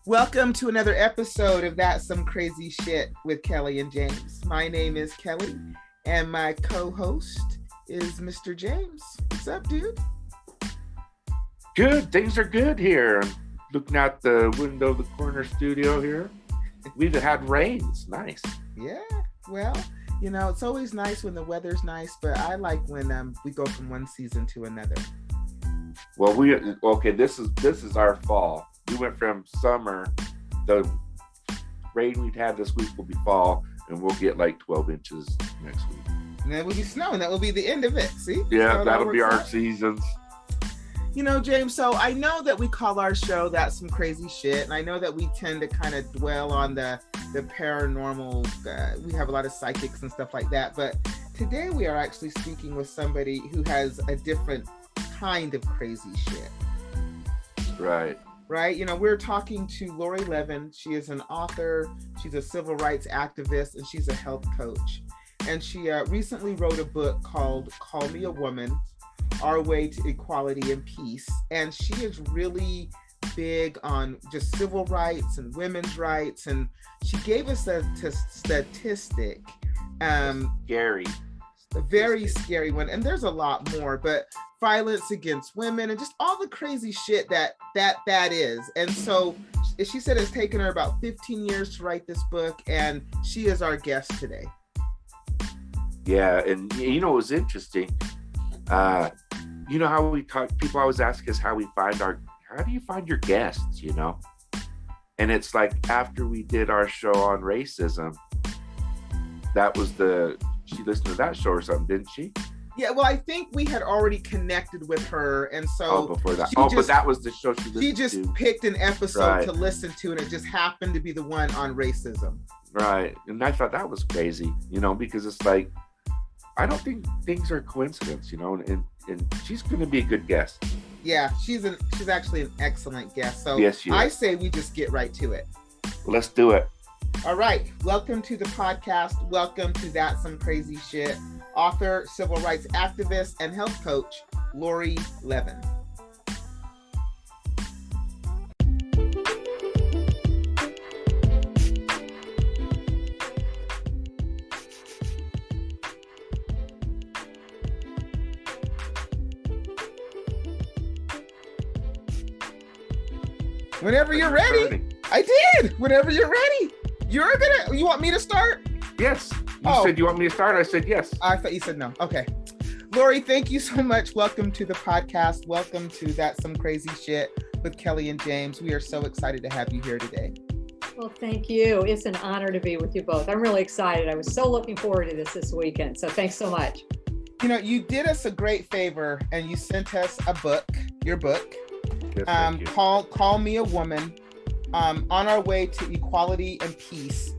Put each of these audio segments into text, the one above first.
Welcome to another episode of That's Some Crazy Shit with Kelly and James. My name is Kelly, and my co-host is Mr. James. What's up, dude? Good. Things are good here. I'm looking out the window of the corner studio here. We've had rain. It's nice. Yeah. Well, you know, it's always nice when the weather's nice, but I like when we go from one season to another. Well, this is our fall. We went from summer. The rain we've had this week will be fall, and we'll get like 12 inches next week. And then it will be snowing. That will be the end of it. See? Yeah, that'll be our seasons. You know, James, so I know that we call our show That's Some Crazy Shit, and I know that we tend to kind of dwell on the paranormal. We have a lot of psychics and stuff like that, but today we are actually speaking with somebody who has a different kind of crazy shit. Right? You know, we're talking to Laurie Levin. She is an author, she's a civil rights activist, and she's a health coach. And she recently wrote a book called Call Me a Woman, Our Way to Equality and Peace. And she is really big on just civil rights and women's rights. And she gave us a statistic. Scary. A very scary one. And there's a lot more, but violence against women and just all the crazy shit that is. And so she said it's taken her about 15 years to write this book, and she is our guest today. Yeah, and you know, it was interesting. You know how we talk, people always ask us how do you find your guests, you know? And it's like after we did our show on racism, she listened to that show or something, didn't she? Yeah, well, I think we had already connected with her, and so before that. But that was the show she listened to. She just picked an episode to listen to, and it just happened to be the one on racism. Right, and I thought that was crazy, you know, because it's like, I don't think things are coincidence, you know, and she's going to be a good guest. Yeah, she's actually an excellent guest. So yes, I say we just get right to it. Let's do it. All right, welcome to the podcast. Welcome to That's Some Crazy Shit. Author, civil rights activist, and health coach, Laurie Levin. Whenever you're ready. I did. Whenever you're ready. You want me to start? Yes. You said you want me to start? I said yes. I thought you said no. Okay. Laurie, thank you so much. Welcome to the podcast. Welcome to That's Some Crazy Shit with Kelly and James. We are so excited to have you here today. Well, thank you. It's an honor to be with you both. I'm really excited. I was so looking forward to this weekend. So thanks so much. You know, you did us a great favor and you sent us your book, yes, Call Me a Woman, On Our Way to Equality and Peace.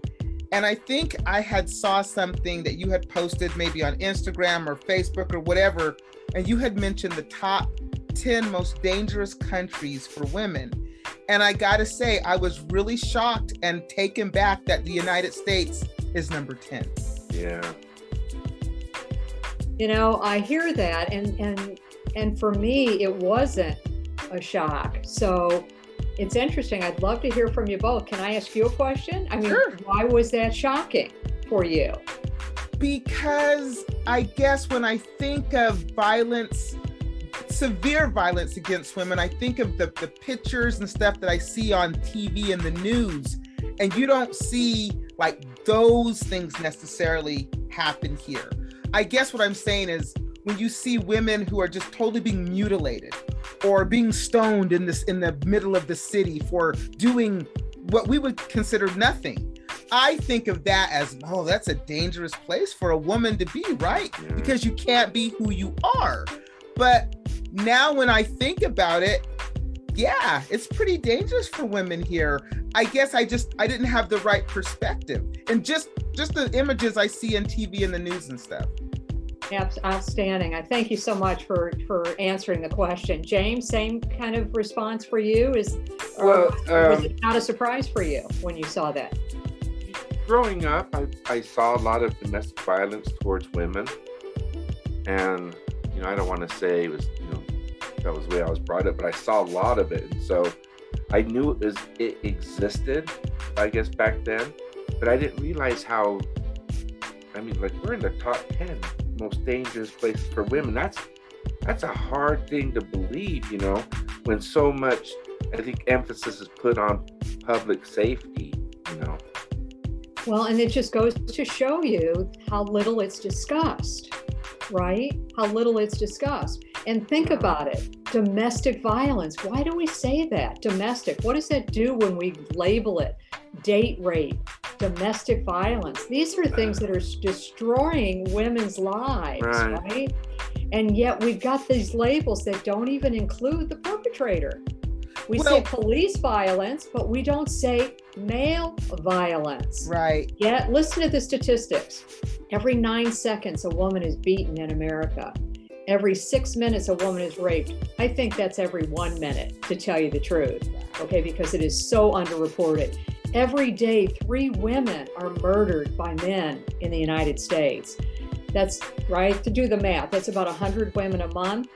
And I think I had saw something that you had posted maybe on Instagram or Facebook or whatever, and you had mentioned the top 10 most dangerous countries for women. And I gotta say, I was really shocked and taken back that the United States is number 10. Yeah. You know, I hear that, and for me, it wasn't a shock. So it's interesting. I'd love to hear from you both. Can I ask you a question? I mean, Sure. Why was that shocking for you? Because I guess when I think of violence, severe violence against women, I think of the pictures and stuff that I see on TV and the news, and you don't see like those things necessarily happen here. I guess what I'm saying is when you see women who are just totally being mutilated or being stoned in the middle of the city for doing what we would consider nothing, I think of that as, that's a dangerous place for a woman to be, right? Yeah. Because you can't be who you are. But now when I think about it, yeah, it's pretty dangerous for women here. I guess I didn't have the right perspective. And just the images I see on TV and the news and stuff. Outstanding. I thank you so much for answering the question. James, same kind of response for you? Was it not a surprise for you when you saw that? Growing up, I saw a lot of domestic violence towards women. And, you know, I don't want to say it was, you know, that was the way I was brought up, but I saw a lot of it. And so I knew it existed, I guess, back then, but I didn't realize how, I mean, like, we're in the top 10 most dangerous places for women. That's a hard thing to believe, you know, when so much, I think, emphasis is put on public safety, you know. Well, and it just goes to show you how little it's discussed, right? How little it's discussed. And think about it, domestic violence. Why do we say that? Domestic, what does that do when we label it? Date rape, domestic violence. These are things that are destroying women's lives, right? And yet we've got these labels that don't even include the perpetrator. We say police violence, but we don't say male violence. Right. Yet, listen to the statistics. Every 9 seconds, a woman is beaten in America. Every 6 minutes, a woman is raped. I think that's every 1 minute, to tell you the truth, okay, because it is so underreported. Every day, 3 women are murdered by men in the United States. That's right, to do the math, that's about 100 women a month.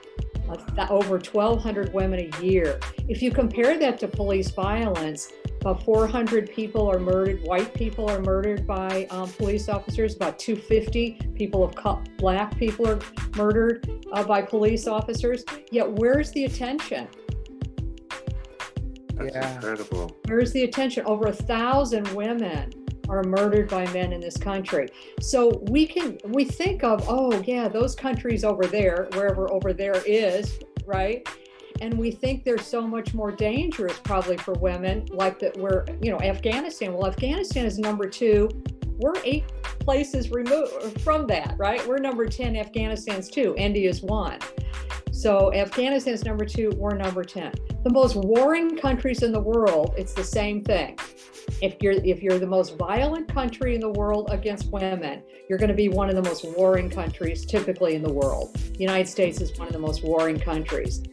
Over 1,200 women a year. If you compare that to police violence, about 400 people are murdered, white people are murdered by police officers, about 250 black people are murdered by police officers. Yet where's the attention? That's incredible. Where's the attention? Over 1,000 women are murdered by men in this country. So we think of, oh yeah, those countries over there, wherever over there is, right? And we think they're so much more dangerous probably for women, like that we're, Afghanistan. Well, Afghanistan is number 2. We're 8 places removed from that, right? We're number 10, Afghanistan's 2, India's 1. So Afghanistan's number 2, we're number 10. The most warring countries in the world, it's the same thing. If you're the most violent country in the world against women, you're going to be one of the most warring countries typically in the world. The United States is one of the most warring countries.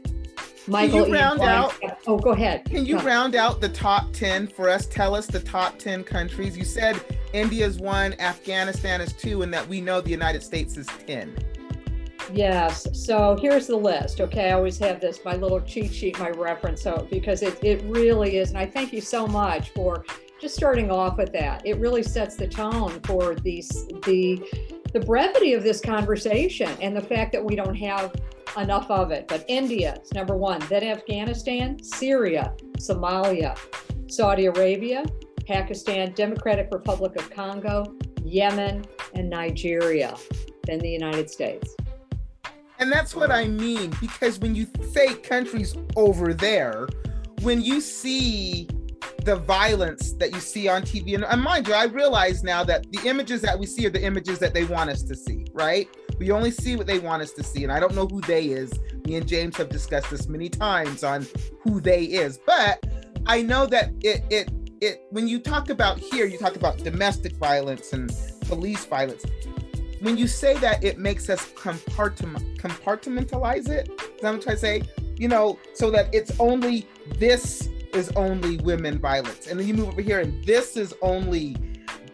Michael, can you round out? Oh, go ahead. Can you round out the top 10 for us? Tell us the top 10 countries. You said India's 1, Afghanistan is 2, and that we know the United States is 10. Yes. So here's the list. Okay. I always have this, my little cheat sheet, my reference. So because it really is. And I thank you so much for just starting off with that. It really sets the tone for the brevity of this conversation and the fact that we don't have enough of it. But India is number 1, then Afghanistan, Syria, Somalia, Saudi Arabia, Pakistan, Democratic Republic of Congo, Yemen, and Nigeria, then the United States. And that's what I mean, because when you say countries over there, when you see the violence that you see on TV, and mind you, I realize now that the images that we see are the images that they want us to see, right? We only see what they want us to see, and I don't know who they is. Me and James have discussed this many times on who they is, but I know that it when you talk about here, you talk about domestic violence and police violence. When you say that, it makes us compartmentalize it. Is that what I'm trying to say? So that it's only, this is only women violence. And then you move over here and this is only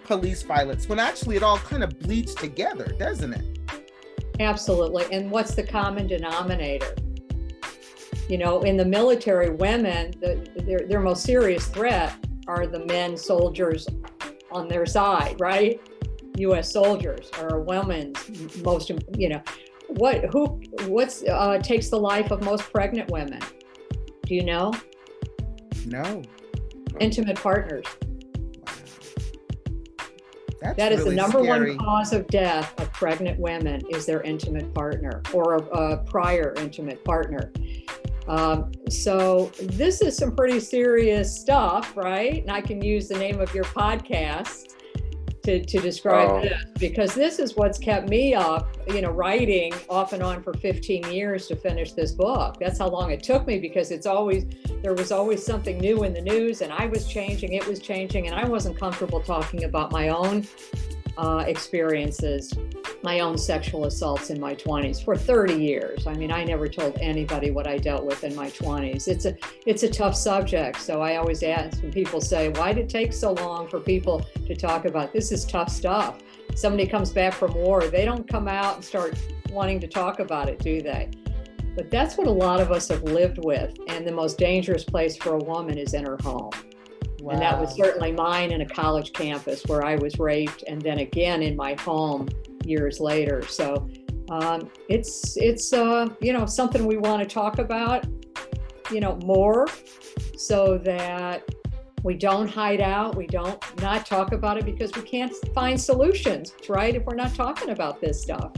police violence. When actually it all kind of bleeds together, doesn't it? Absolutely. And what's the common denominator? In the military, women, their most serious threat are the men soldiers on their side, right? U.S. soldiers are women's most, what takes the life of most pregnant women? Do you know? No. Intimate partners. Wow. That is really the number scary. 1 cause of death of pregnant women is their intimate partner or a prior intimate partner. So this is some pretty serious stuff, right? And I can use the name of your podcast to describe this, because this is what's kept me up, writing off and on for 15 years to finish this book. That's how long it took me, because there was always something new in the news, and I was changing, it was changing, and I wasn't comfortable talking about my own experiences, my own sexual assaults in my 20s for 30 years. I mean, I never told anybody what I dealt with in my 20s. It's a tough subject. So I always ask when people say, why did it take so long for people to talk about this? Is tough stuff. Somebody comes back from war, they don't come out and start wanting to talk about it, do they? But that's what a lot of us have lived with. And the most dangerous place for a woman is in her home. Wow. And that was certainly mine in a college campus where I was raped, and then again in my home years later. So it's something we want to talk about, more, so that we don't hide out, we don't not talk about it, because we can't find solutions, right, if we're not talking about this stuff.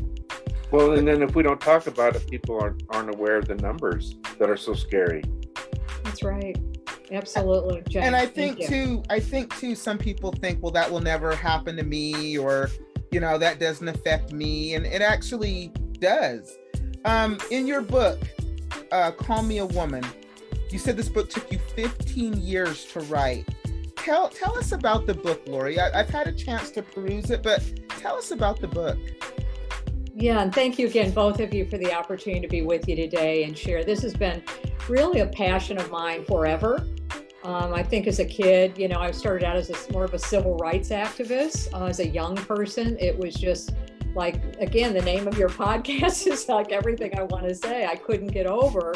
Well, and then if we don't talk about it, people aren't aware of the numbers that are so scary. That's right. Absolutely. Jen, and I think too, some people think, well, that will never happen to me, or, that doesn't affect me. And it actually does. In your book, Call Me a Woman, you said this book took you 15 years to write. Tell us about the book, Laurie. I've had a chance to peruse it, but tell us about the book. Yeah, and thank you again, both of you, for the opportunity to be with you today and share. This has been really a passion of mine forever. I think as a kid, I started out as more of a civil rights activist. As a young person, it was just like, again, the name of your podcast is like everything I want to say. I couldn't get over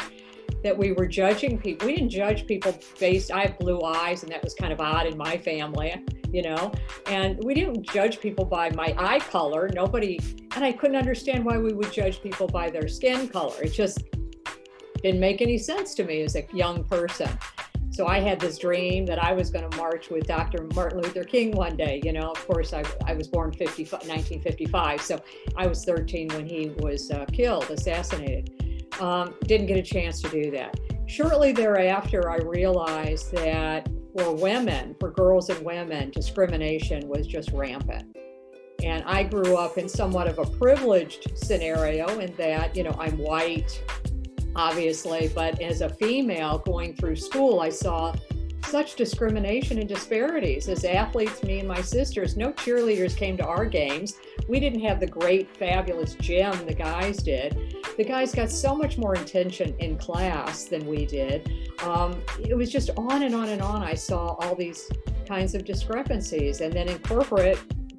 that we were judging people. We didn't judge people I have blue eyes, and that was kind of odd in my family, and we didn't judge people by my eye color. And I couldn't understand why we would judge people by their skin color. It just didn't make any sense to me as a young person. So I had this dream that I was going to march with Dr. Martin Luther King one day. Of course, I was born 1955, so I was 13 when he was assassinated. Didn't get a chance to do that. Shortly thereafter, I realized that for girls and women, discrimination was just rampant. And I grew up in somewhat of a privileged scenario in that, I'm white, obviously, but as a female going through school, I saw such discrimination and disparities. As athletes, me and my sisters, no cheerleaders came to our games. We didn't have the great, fabulous gym the guys did. The guys got so much more attention in class than we did. It was just on and on and on. I saw all these kinds of discrepancies. And then in corporate,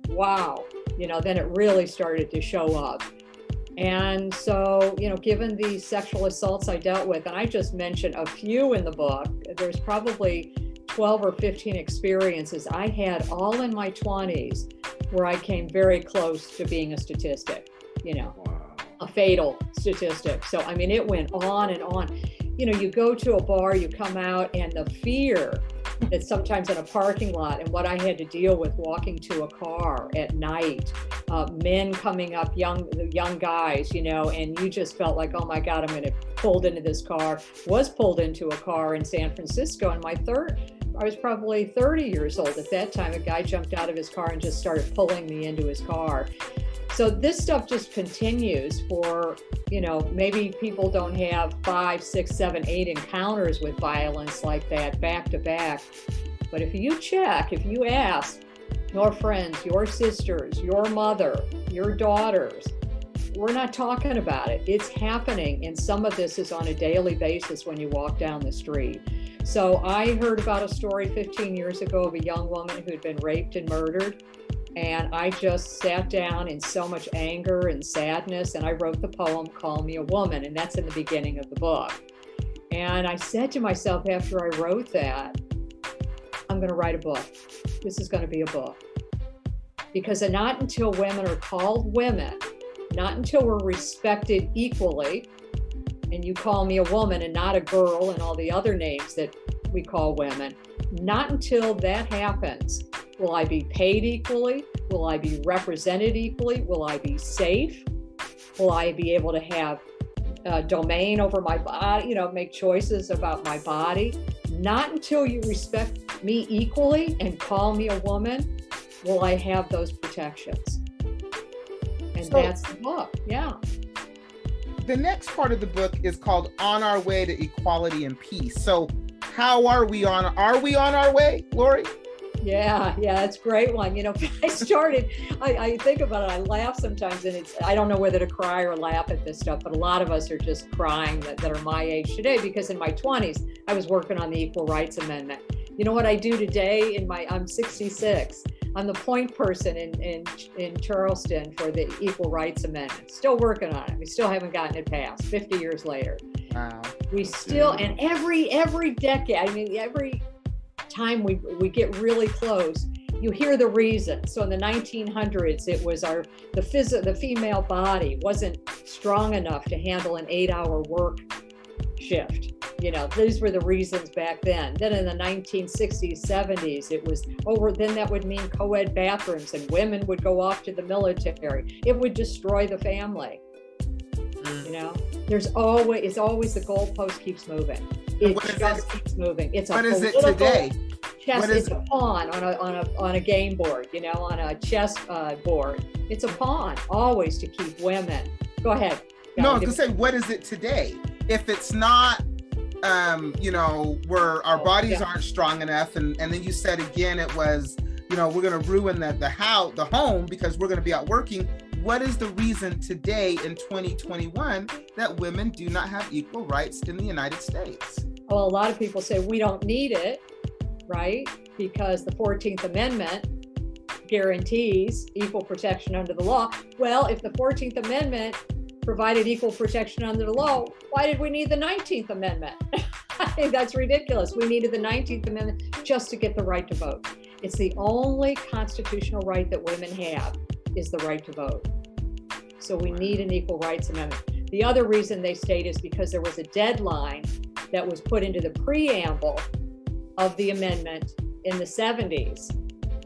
wow, then it really started to show up. And so, given the sexual assaults I dealt with, and I just mentioned a few in the book, there's probably 12 or 15 experiences I had all in my 20s where I came very close to being a statistic, a fatal statistic. So, it went on and on. You go to a bar, you come out, and the fear that sometimes in a parking lot, and what I had to deal with walking to a car at night, men coming up, young guys, and you just felt like, oh my God, I'm going to pulled into this car, was pulled into a car in San Francisco. And I was probably 30 years old at that time. A guy jumped out of his car and just started pulling me into his car. So this stuff just continues for, maybe people don't have 5, 6, 7, 8 encounters with violence like that back to back. But if you ask your friends, your sisters, your mother, your daughters, we're not talking about it. It's happening. And some of this is on a daily basis when you walk down the street. So I heard about a story 15 years ago of a young woman who had been raped and murdered. And I just sat down in so much anger and sadness, and I wrote the poem, Call Me a Woman, and that's in the beginning of the book. And I said to myself after I wrote that, I'm going to write a book. This is going to be a book. Because not until women are called women, not until we're respected equally, and you call me a woman and not a girl and all the other names that we call women, not until that happens will I be paid equally? Will I be represented equally? Will I be safe? Will I be able to have a domain over my body, make choices about my body? Not until you respect me equally and call me a woman will I have those protections. And that's the book, yeah. The next part of the book is called On Our Way to Equality and Peace. So how are we on our way, Laurie? Yeah, it's a great one. I think about it, I laugh sometimes, and I don't know whether to cry or laugh at this stuff, but a lot of us are just crying that are my age today, because in my 20s, I was working on the Equal Rights Amendment. You know what I do today I'm 66. I'm the point person in Charleston for the Equal Rights Amendment. Still working on it. We still haven't gotten it passed 50 years later. Wow. We still, and every decade, I mean, every time we get really close, you hear the reason. So in the 1900s, it was the female body wasn't strong enough to handle an 8-hour work shift. You know, these were the reasons back then. Then in the 1960s, 70s, it was then that would mean co-ed bathrooms and women would go off to the military. It would destroy the family. You know, it's always the goalpost keeps moving. It just keeps moving. It's what is it today? It's a pawn on a game board, you know, on a chess board. It's a pawn always to keep women. Go ahead. No, I was gonna say, what is it today? If it's not, you know, where our bodies aren't strong enough, and then you said again it was, you know, we're gonna ruin the home because we're gonna be out working. What is the reason today in 2021 that women do not have equal rights in the United States? Well, a lot of people say we don't need it, right? Because the 14th Amendment guarantees equal protection under the law. Well, if the 14th Amendment provided equal protection under the law, why did we need the 19th Amendment? I think that's ridiculous. We needed the 19th Amendment just to get the right to vote. It's the only constitutional right that women have, is the right to vote. So we need an Equal Rights Amendment. The other reason they state is because there was a deadline that was put into the preamble of the amendment in the 70s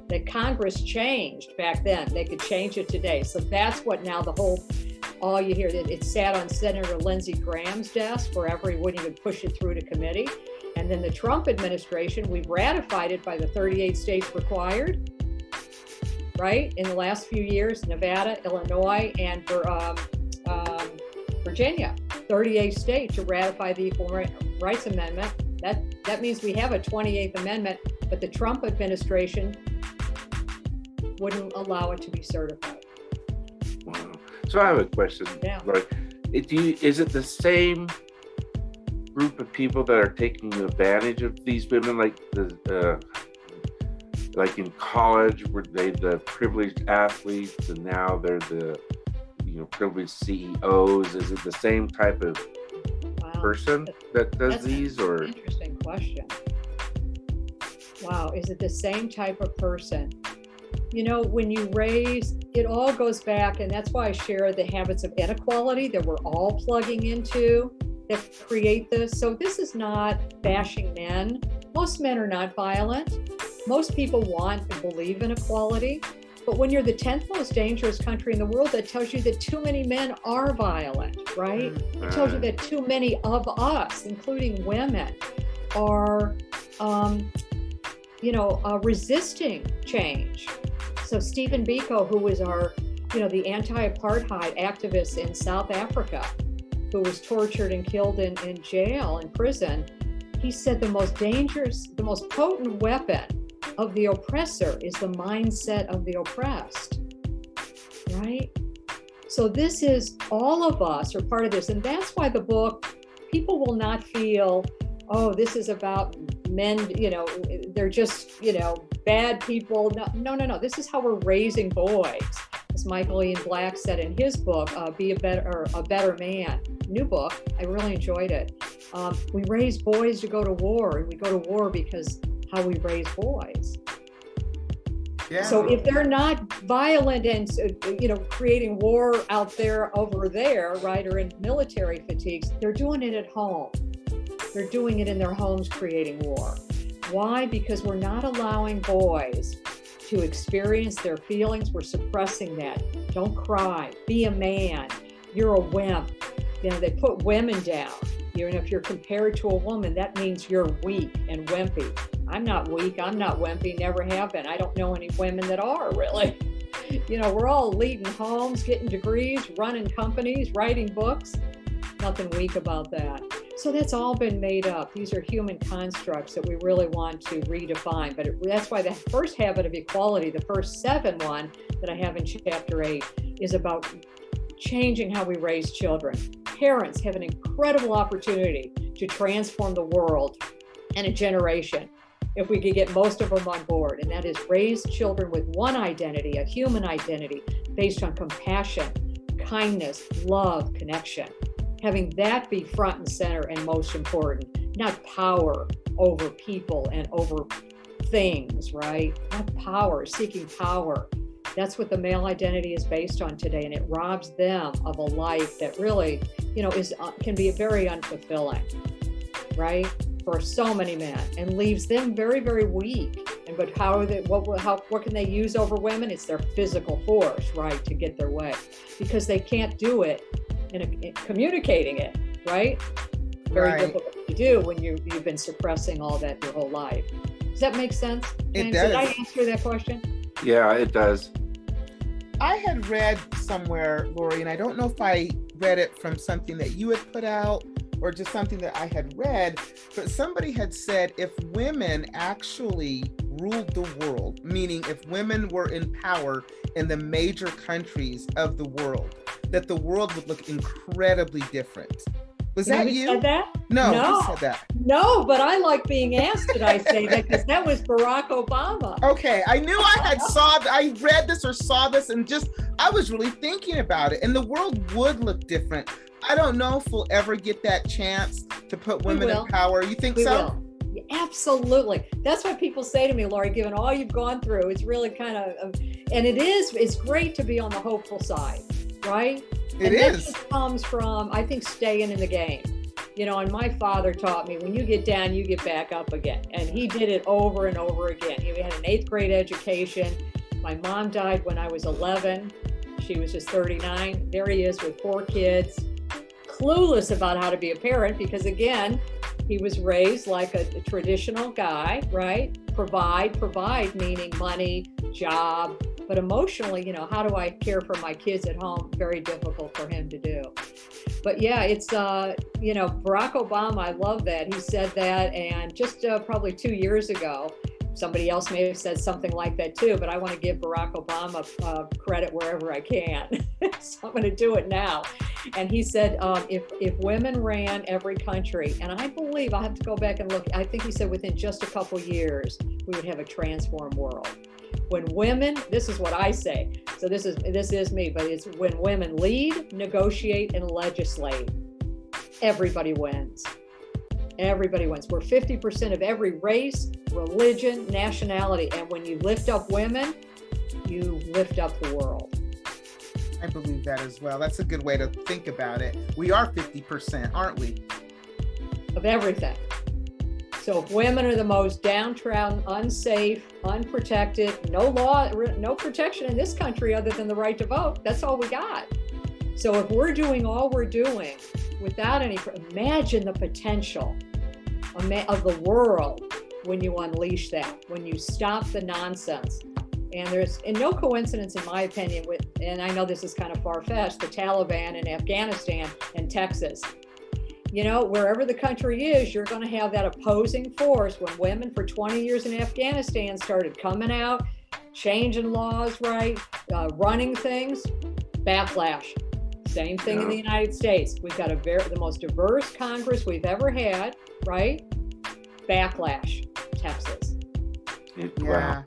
that Congress changed back then. They could change it today. So that's what now all you hear, it sat on Senator Lindsey Graham's desk forever. He wouldn't even push it through to committee. And then the Trump administration, we ratified it by the 38 states required, right? In the last few years, Nevada, Illinois, and Virginia, 38 states to ratify the Equal Rights Amendment. That means we have a 28th Amendment, but the Trump administration wouldn't allow it to be certified. Wow. So I have a question. Yeah. Like, is it the same group of people that are taking advantage of these women, like like in college, were they the privileged athletes, and now they're the privileged CEOs? Is it the same type of person that does these, or? Interesting question. Wow, is it the same type of person? You know, when you raise, it all goes back, and that's why I share the habits of inequality that we're all plugging into that create this. So this is not bashing men. Most men are not violent. Most people want and believe in equality. But when you're the 10th most dangerous country in the world, that tells you that too many men are violent, right? It tells you that too many of us, including women, are, resisting change. So Stephen Biko, who was the anti-apartheid activist in South Africa, who was tortured and killed in jail, in prison, he said the most dangerous, the most potent weapon of the oppressor is the mindset of the oppressed, right? So this is, all of us are part of this. And that's why the book, people will not feel, oh, this is about men, they're just, bad people. No. This is how we're raising boys. As Michael Ian Black said in his book, Be a Better Man, new book, I really enjoyed it. We raise boys to go to war, and we go to war because how we raise boys. Yeah. So if they're not violent and creating war out there, over there, right, or in military fatigues, they're doing it at home. They're doing it in their homes, creating war. Why? Because we're not allowing boys to experience their feelings. We're suppressing that. Don't cry. Be a man. You're a wimp. They put women down. If you're compared to a woman, that means you're weak and wimpy. I'm not weak. I'm not wimpy. Never have been. I don't know any women that are, really. We're all leading homes, getting degrees, running companies, writing books. Nothing weak about that. So that's all been made up. These are human constructs that we really want to redefine. But that's why the first habit of equality, the first 7 one that I have in chapter 8, is about changing how we raise children. Parents have an incredible opportunity to transform the world and a generation. if we could get most of them on board, and that is raise children with one identity, a human identity, based on compassion, kindness, love, connection. Having that be front and center and most important, not power over people and over things, right? Not power, seeking power. That's what the male identity is based on today, and it robs them of a life that really, can be very unfulfilling, right? For so many men, and leaves them very, very weak. But what can they use over women? It's their physical force, right, to get their way, because they can't do it in communicating it, right? Very difficult to do when you've been suppressing all that your whole life. Does that make sense? It does. Did I answer that question? Yeah, it does. I had read somewhere, Laurie, and I don't know if I read it from something that you had put out or just something that I had read, but somebody had said if women actually ruled the world, meaning if women were in power in the major countries of the world, that the world would look incredibly different. Was that you? Said that? No, no. Who said that? No, but I like being asked, did I say that? Because that was Barack Obama. Okay, I knew I read this or saw this, and I was really thinking about it, and the world would look different. I don't know if we'll ever get that chance to put women in power. You think so? Will. Absolutely. That's what people say to me, Laurie, given all you've gone through. It's really kind of, and it's great to be on the hopeful side, right? It is. That just comes from, I think, staying in the game. And my father taught me, when you get down, you get back up again. And he did it over and over again. He had an 8th grade education. My mom died when I was 11. She was just 39. There he is with 4 kids, clueless about how to be a parent, because again, he was raised like a traditional guy, right? Provide, meaning money, job, but emotionally, how do I care for my kids at home? Very difficult for him to do. But yeah, it's, Barack Obama, I love that. He said that, and just probably 2 years ago, somebody else may have said something like that too, but I want to give Barack Obama credit wherever I can. So I'm going to do it now. And he said, if women ran every country, and I believe, I'll have to go back and look, I think he said within just a couple years, we would have a transformed world. When women, this is what I say, so this is me, but it's when women lead, negotiate, and legislate, everybody wins. Everybody wins. We're 50% of every race, religion, nationality. And when you lift up women, you lift up the world. I believe that as well. That's a good way to think about it. We are 50%, aren't we? Of everything. So if women are the most downtrodden, unsafe, unprotected, no law, no protection in this country other than the right to vote, that's all we got. So if we're doing all we're doing without any, imagine the potential of the world when you unleash that, when you stop the nonsense. And there's no coincidence, in my opinion, and I know this is kind of far-fetched, the Taliban in Afghanistan and Texas. Wherever the country is, you're going to have that opposing force. When women for 20 years in Afghanistan started coming out, changing laws, right, running things, backlash. Same thing in the United States. We've got the most diverse Congress we've ever had, right? Backlash, Texas. Wow.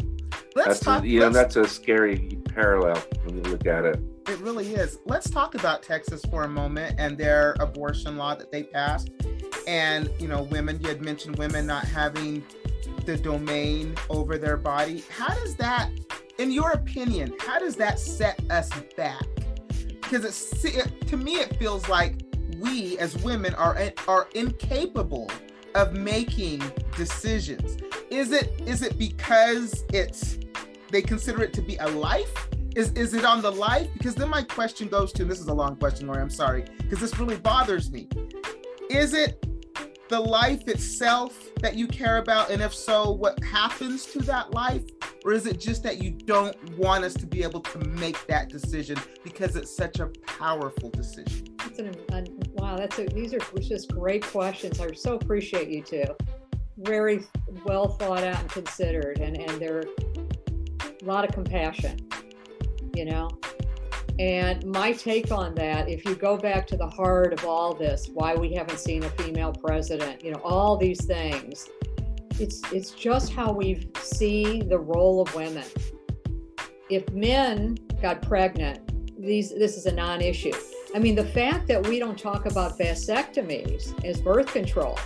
Let's talk. That's a scary parallel when you look at it. It really is. Let's talk about Texas for a moment and their abortion law that they passed. And, women, you had mentioned women not having the domain over their body. How does that, in your opinion, how does that set us back? Because to me, it feels like we as women are incapable of making decisions. Is it because they consider it to be a life? Is it on the life? Because then my question goes to, and this is a long question, Laurie, I'm sorry, because this really bothers me. Is it the life itself that you care about? And if so, what happens to that life? Or is it just that you don't want us to be able to make that decision because it's such a powerful decision? Wow, these are just great questions. I so appreciate you two. Very well thought out and considered, and there a lot of compassion, And my take on that, if you go back to the heart of all this, why we haven't seen a female president, all these things, it's just how we see the role of women. If men got pregnant, this is a non-issue. I mean, the fact that we don't talk about vasectomies as birth control.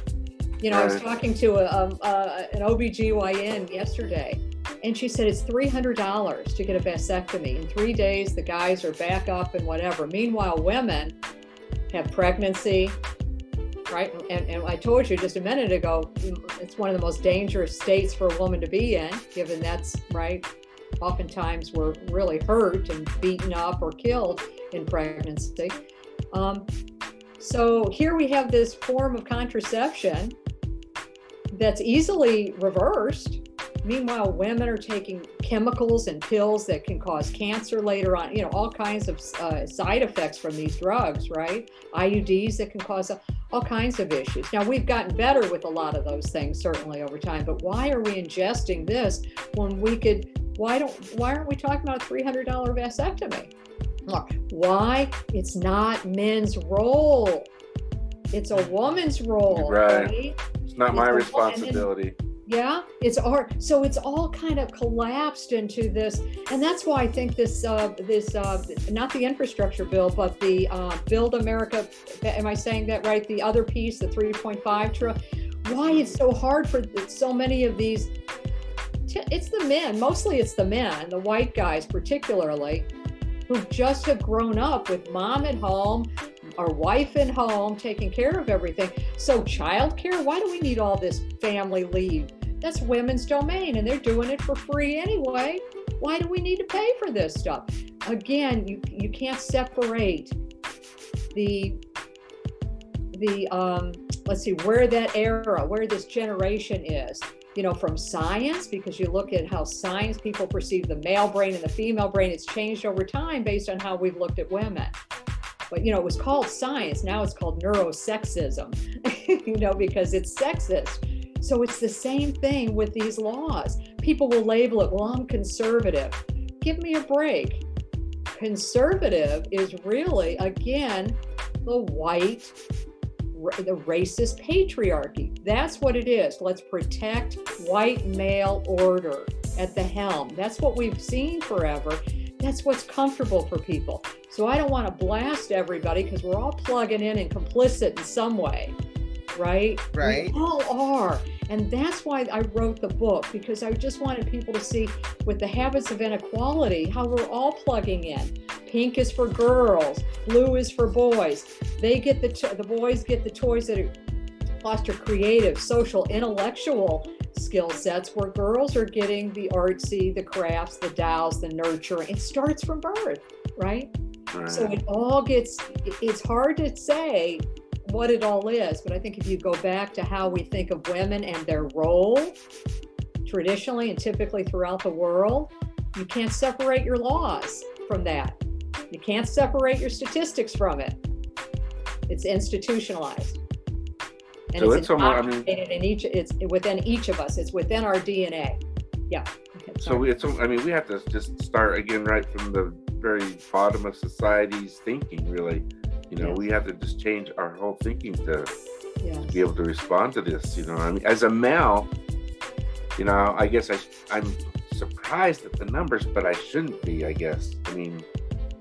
You know, I was talking to an OBGYN yesterday, and she said it's $300 to get a vasectomy. In 3 days, the guys are back up and whatever. Meanwhile, women have pregnancy, right? And I told you just a minute ago, it's one of the most dangerous states for a woman to be in, given that's, right, oftentimes we're really hurt and beaten up or killed in pregnancy. So here we have this form of contraception that's easily reversed. Meanwhile, women are taking chemicals and pills that can cause cancer later on, you know, all kinds of side effects from these drugs, right? IUDs that can cause all kinds of issues. Now, we've gotten better with a lot of those things, certainly over time, but why are we ingesting this when we could, why aren't we talking about a $300 vasectomy? Why? It's not men's role. It's a woman's role, right? It's not my responsibility. Yeah, it's our, so it's all kind of collapsed into this, and that's why I think this not the infrastructure bill, but the Build America, am I saying that right? The other piece, the 3.5 trillion, why it's so hard for so many of these, it's the men, mostly it's the men, the white guys particularly, who just have grown up with mom at home, our wife at home, taking care of everything. So childcare, why do we need all this family leave? That's women's domain, and they're doing it for free anyway. Why do we need to pay for this stuff? Again, you can't separate the let's see, where that era, where this generation is, you know, from science, because you look at how science people perceive the male brain and the female brain. It's changed over time based on how we've looked at women. But, you know, it was called science. Now it's called neurosexism, you know, because it's sexist. So it's the same thing with these laws. People will label it, well, I'm conservative. Give me a break. Conservative is really, again, the white, the racist patriarchy. That's what it is. Let's protect white male order at the helm. That's what we've seen forever. That's what's comfortable for people. So I don't want to blast everybody because we're all plugging in and complicit in some way, right? Right. We all are. And that's why I wrote the book, because I just wanted people to see with the habits of inequality, how we're all plugging in. Pink is for girls, blue is for boys. They get the boys get the toys that foster creative, social, intellectual skill sets, where girls are getting the artsy, the crafts, the dolls, the nurture. It starts from birth, right? So it all gets, it's hard to say what it all is, but I think if you go back to how we think of women and their role traditionally and typically throughout the world, you can't separate your laws from that. You can't separate your statistics from it. It's institutionalized. And so it's indoctrinated in each, it's within each of us. It's within our DNA. Yeah. So it's, I mean, we have to just start again right from the very bottom of society's thinking, really. You know, we have to just change our whole thinking to be able to respond to this. You know, I mean, as a male, you know, I guess I'm surprised at the numbers, but I shouldn't be, I guess. I mean,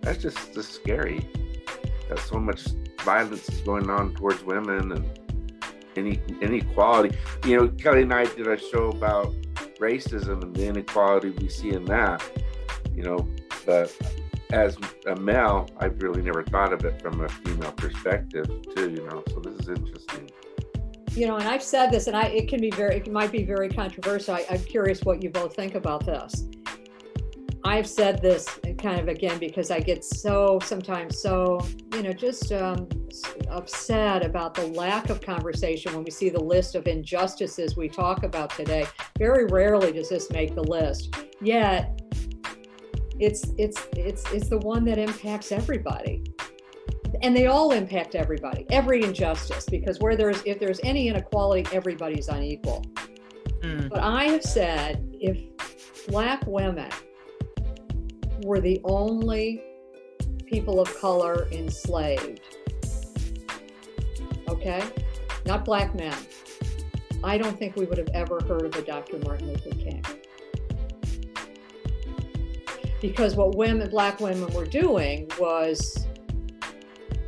that's just scary. That so much violence is going on towards women and inequality. You know, Kelly and I did a show about racism and the inequality we see in that, you know, but as a male, I've really never thought of it from a female perspective too, you know, so this is interesting. You know, and I've said this, and it might be very controversial. I'm curious what you both think about this. I've said this kind of again because I get sometimes you know, just upset about the lack of conversation when we see the list of injustices we talk about today. Very rarely does this make the list. Yet it's the one that impacts everybody. And they all impact everybody, every injustice, because if there's any inequality, everybody's unequal. But I have said, if Black women were the only people of color enslaved, okay? Not Black men. I don't think we would have ever heard of a Dr. Martin Luther King. Because what black women were doing was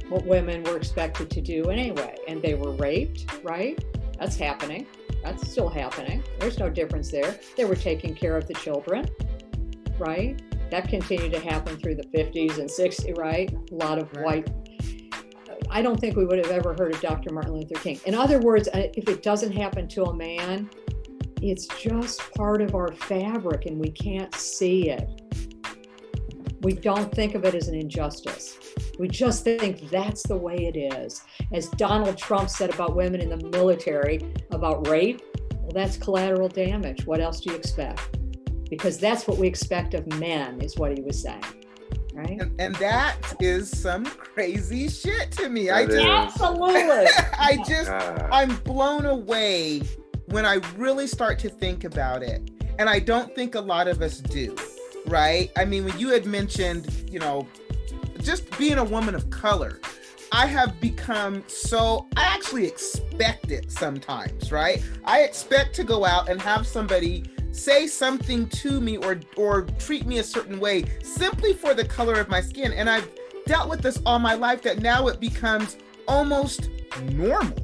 what women were expected to do anyway. And they were raped, right? That's happening. That's still happening. There's no difference there. They were taking care of the children, right? That continued to happen through the 50s and 60s, right? A lot of white. I don't think we would have ever heard of Dr. Martin Luther King. In other words, if it doesn't happen to a man, it's just part of our fabric and we can't see it. We don't think of it as an injustice. We just think that's the way it is. As Donald Trump said about women in the military, about rape, well, that's collateral damage. What else do you expect? Because that's what we expect of men, is what he was saying, right? And that is some crazy shit to me. Absolutely. I'm blown away when I really start to think about it. And I don't think a lot of us do. Right? I mean, when you had mentioned, just being a woman of color, I have become I actually expect it sometimes, right? I expect to go out and have somebody say something to me or treat me a certain way simply for the color of my skin. And I've dealt with this all my life that now it becomes almost normal,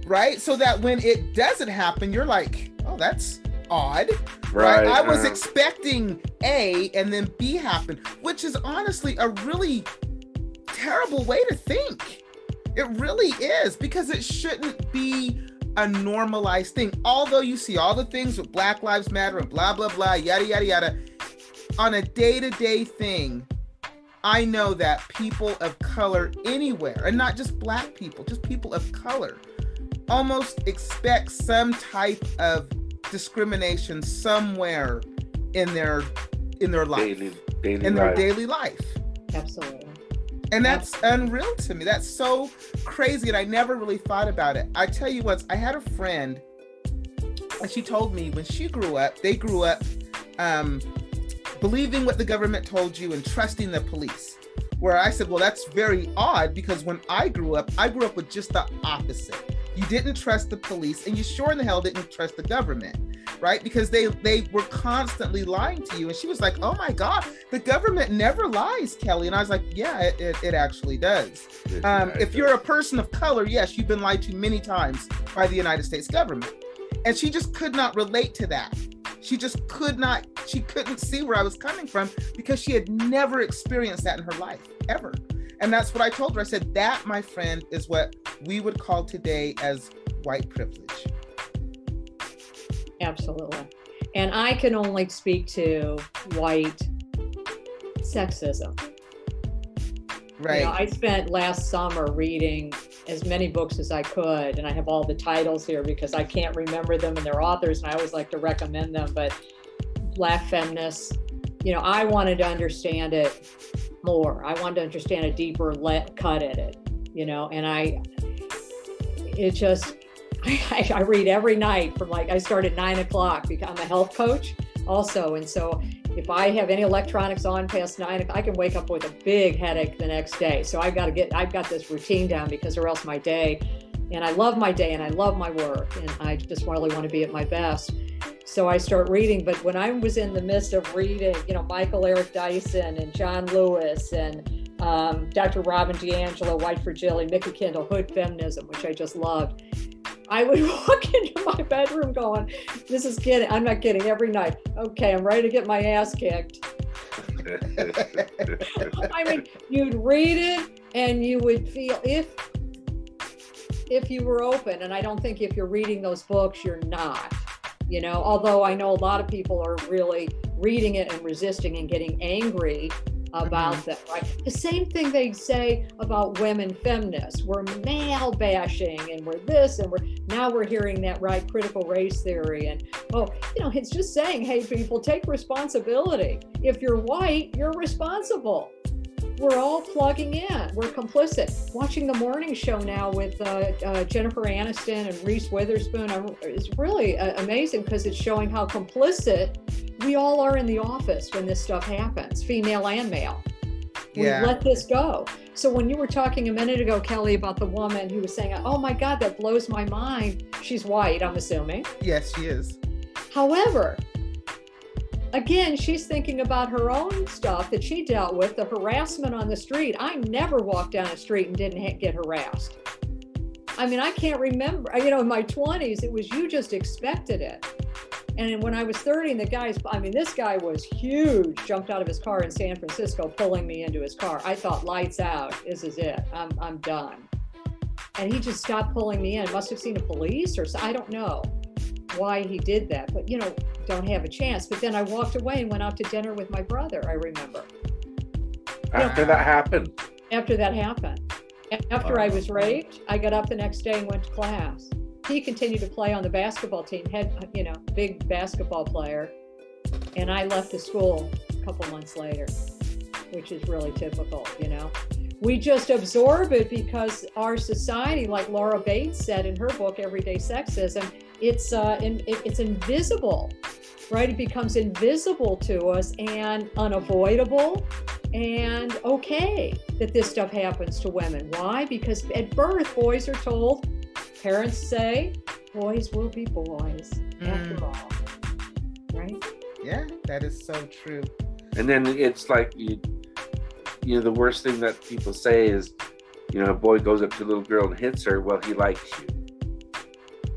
right? So that when it doesn't happen, you're like, oh, that's odd, right? I was expecting A and then B happened, which is honestly a really terrible way to think. It really is, because it shouldn't be a normalized thing. Although you see all the things with Black Lives Matter and blah, blah, blah, yada, yada, yada. On a day-to-day thing, I know that people of color anywhere, and not just Black people, just people of color, almost expect some type of discrimination somewhere in their life, their daily life. Absolutely. And that's unreal to me. That's so crazy, and I never really thought about it. I tell you what, I had a friend, and she told me when she grew up, they grew up believing what the government told you and trusting the police. Where I said, well, that's very odd, because when I grew up with just the opposite. You didn't trust the police, and you sure in the hell didn't trust the government, right? Because they were constantly lying to you. And she was like, oh my God, the government never lies, Kelly. And I was like, yeah, it actually does. If you're a person of color, yes, you've been lied to many times by the United States government. And she just could not relate to that. She couldn't see where I was coming from, because she had never experienced that in her life, ever. And that's what I told her. I said, that, my friend, is what we would call today as white privilege. Absolutely. And I can only speak to white sexism. Right. I spent last summer reading as many books as I could, and I have all the titles here because I can't remember them and their authors, and I always like to recommend them, but Black feminists, I wanted to understand it more. I wanted to understand a deeper cut at it, and I read every night from I start at 9:00 because I'm a health coach also. And so if I have any electronics on past 9, I can wake up with a big headache the next day. So I've got this routine down, because or else my day, and I love my day and I love my work, and I just really want to be at my best. So I start reading, but when I was in the midst of reading, Michael Eric Dyson and John Lewis and Dr. Robin DiAngelo, White Fragility, Mickey Kendall, Hood Feminism, which I just loved, I would walk into my bedroom going, I'm not kidding, every night, okay, I'm ready to get my ass kicked. I mean, you'd read it and you would feel, if you were open, and I don't think if you're reading those books, you're not. Although I know a lot of people are really reading it and resisting and getting angry about that, right? The same thing they say about women feminists. We're male bashing, and we're this, and we're hearing that, right? Critical race theory. And, it's just saying, hey, people, take responsibility. If you're white, you're responsible. We're all plugging in. We're complicit. Watching the morning show now with Jennifer Aniston and Reese Witherspoon is really amazing, because it's showing how complicit we all are in the office when this stuff happens, female and male. We Yeah. let this go. So when you were talking a minute ago, Kelly, about the woman who was saying, oh my God, that blows my mind. She's white, I'm assuming. Yes, she is. However, again, she's thinking about her own stuff that she dealt with, the harassment on the street. I never walked down a street and didn't get harassed. I mean, I can't remember, in my 20s, it was, you just expected it. And when I was 30, and this guy was huge, jumped out of his car in San Francisco, pulling me into his car. I thought, lights out, this is it, I'm done. And he just stopped pulling me in. Must have seen a police or so, I don't know why he did that, but don't have a chance. But then I walked away and went out to dinner with my brother, I remember. After that happened. After I was raped, I got up the next day and went to class. He continued to play on the basketball team, big basketball player. And I left the school a couple months later, which is really typical, We just absorb it because our society, like Laura Bates said in her book, Everyday Sexism, it's invisible, right? It becomes invisible to us and unavoidable and okay that this stuff happens to women. Why? Because at birth, boys are told, parents say, boys will be boys after all, right? Yeah, that is so true. And then it's like, the worst thing that people say is, a boy goes up to a little girl and hits her. Well, he likes you.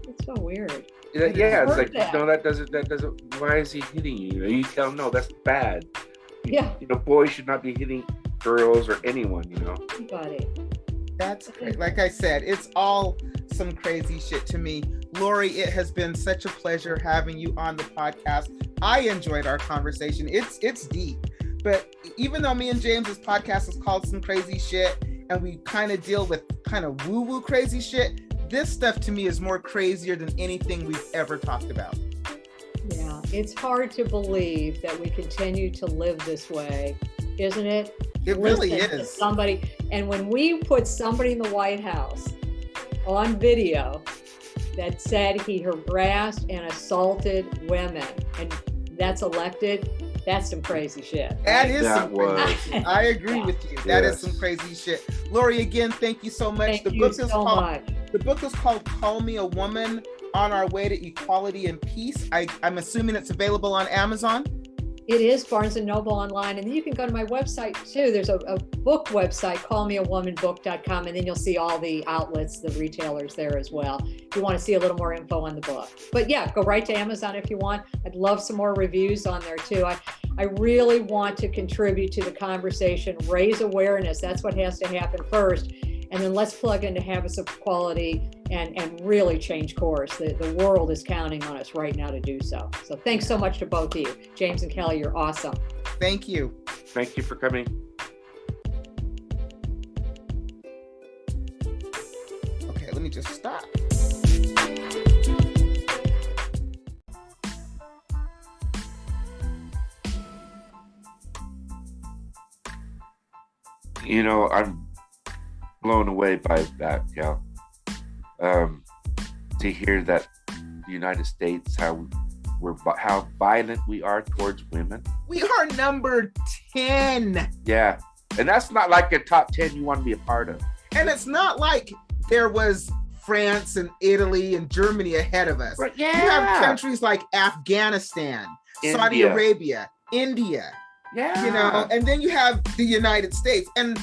It's so weird. Yeah, it's like, no, that doesn't, why is he hitting you? You tell him, no, that's bad. Yeah. Boys should not be hitting girls or anyone, Anybody. That's great. Like I said, it's all some crazy shit to me. Laurie, it has been such a pleasure having you on the podcast. I enjoyed our conversation. It's deep. But even though me and James's podcast is called Some Crazy Shit, and we kind of deal with kind of woo-woo crazy shit, this stuff to me is more crazier than anything we've ever talked about. Yeah, it's hard to believe that we continue to live this way, isn't it? It really is. Somebody, and when we put somebody in the White House on video that said he harassed and assaulted women, and that's elected, that's some crazy shit. That is some crazy shit. I agree with you. That is some crazy shit. Laurie, again, thank you so much. The book is called Call Me a Woman: On Our Way to Equality and Peace. I'm assuming it's available on Amazon. It is Barnes & Noble online. And then you can go to my website too. There's a book website, callmeawomanbook.com. And then you'll see all the outlets, the retailers there as well, if you want to see a little more info on the book. But yeah, go right to Amazon if you want. I'd love some more reviews on there too. I really want to contribute to the conversation, raise awareness. That's what has to happen first. And then let's plug into habits of equality and really change course. The world is counting on us right now to do so. So thanks so much to both of you. James and Kelly, you're awesome. Thank you. Thank you for coming. Okay, let me just stop. I'm blown away by that, Cal. To hear that the United States, how violent we are towards women. We are number 10. Yeah, and that's not like a top 10 you want to be a part of. And it's not like there was France and Italy and Germany ahead of us. But yeah. You have countries like Afghanistan, Saudi Arabia, India. Yeah. And then you have the United States. And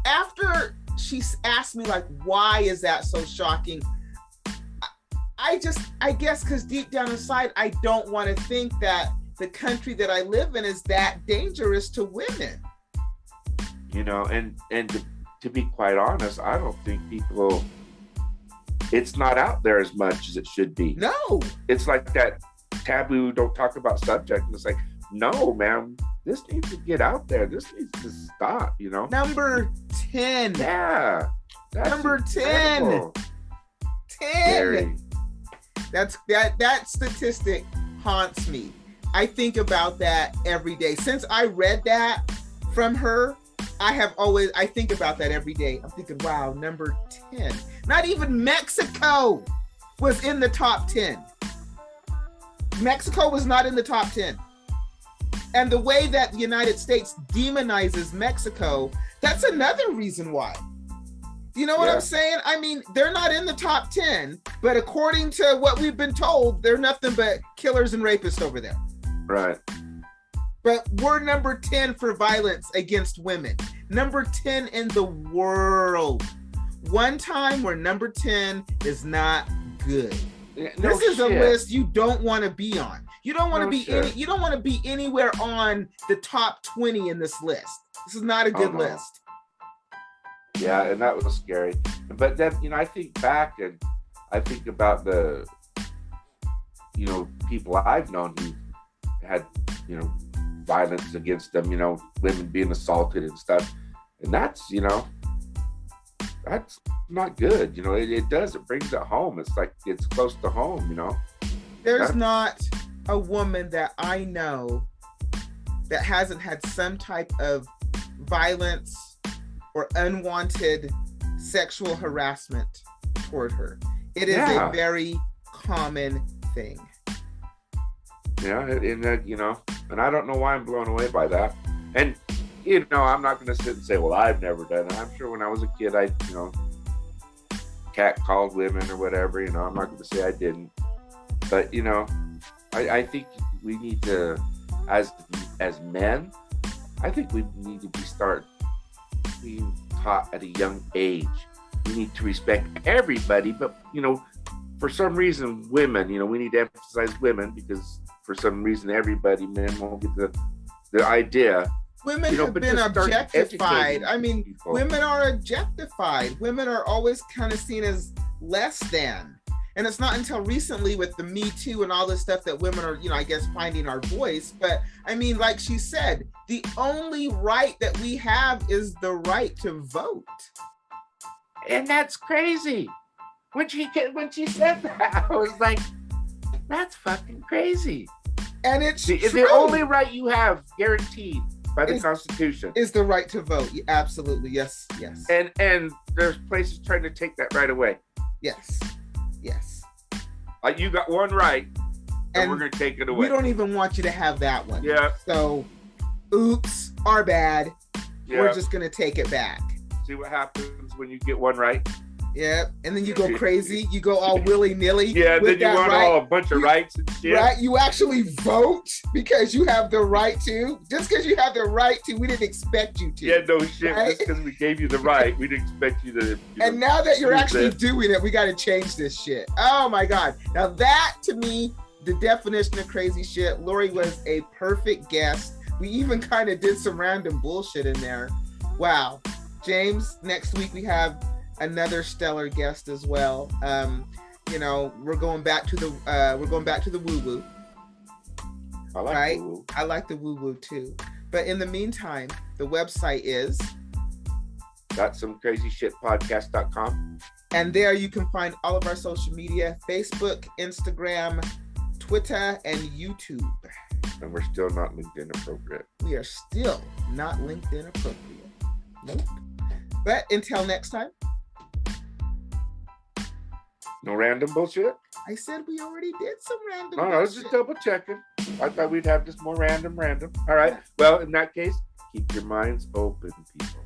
after she asked me, like, why is that so shocking? I guess because deep down inside, I don't want to think that the country that I live in is that dangerous to women. And to be quite honest, I don't think it's not out there as much as it should be. No. It's like that taboo, don't talk about subject. And it's like, no, man, this needs to get out there. This needs to stop, Number 10. Yeah. Number 10. Incredible. 10. Very. That statistic haunts me. I think about that every day. Since I read that from her, I think about that every day. I'm thinking, wow, number 10. Not even Mexico was in the top 10. Mexico was not in the top 10. And the way that the United States demonizes Mexico, that's another reason why. You know what I'm saying? I mean, they're not in the top 10, but according to what we've been told, they're nothing but killers and rapists over there. Right. But we're number 10 for violence against women. Number 10 in the world. One time where number 10 is not good. This is a list you don't want to be on. You don't want to be you don't want to be anywhere on the top 20 in this list. This is not a good list. Yeah, and that was scary. But then, I think back and I think about the, people I've known who had, violence against them, women being assaulted and stuff. And that's, that's not good. It does. It brings it home. It's like it's close to home, There's not a woman that I know that hasn't had some type of violence or unwanted sexual harassment toward her. It is a very common thing. Yeah, and and I don't know why I'm blown away by that. And I'm not going to sit and say, well, I've never done it. I'm sure when I was a kid, I catcalled women or whatever. I'm not going to say I didn't. But I think we need to, as men, I think we need to start being taught at a young age. We need to respect everybody, but for some reason, women, we need to emphasize women because for some reason, men won't get the idea. Women have been objectified. I mean, people. Women are objectified. Women are always kind of seen as less than. And it's not until recently with the Me Too and all this stuff that women are, I guess, finding our voice. But I mean, like she said, the only right that we have is the right to vote. And that's crazy. When she said that, I was like, that's fucking crazy. And it's true. The only right you have, guaranteed by the Constitution, is the right to vote. Absolutely. Yes. And there's places trying to take that right away. Yes. You got one right, and we're going to take it away. We don't even want you to have that one. Yeah. So, oops, our bad. Yeah. We're just going to take it back. See what happens when you get one right? Yeah, and then you go crazy. You go all willy-nilly. Yeah, then you want all a bunch of rights and shit. Right, you actually vote because you have the right to. Just because you have the right to, we didn't expect you to. Yeah, no shit. Right? Just because we gave you the right, we didn't expect you to. And now that you're actually doing it, we got to change this shit. Oh my God. Now that, to me, the definition of crazy shit. Laurie was a perfect guest. We even kind of did some random bullshit in there. Wow. James, next week we have another stellar guest as well. We're going back to the woo-woo. I like woo-woo. I like the woo-woo too. But in the meantime, the website is gotsomecrazyshitpodcast.com. And there you can find all of our social media: Facebook, Instagram, Twitter, and YouTube. And we're still not LinkedIn appropriate. We are still not LinkedIn appropriate. Nope. But until next time. No random bullshit? I said we already did some random bullshit. No, I was just double checking. I thought we'd have just more random. All right. Well, in that case, keep your minds open, people.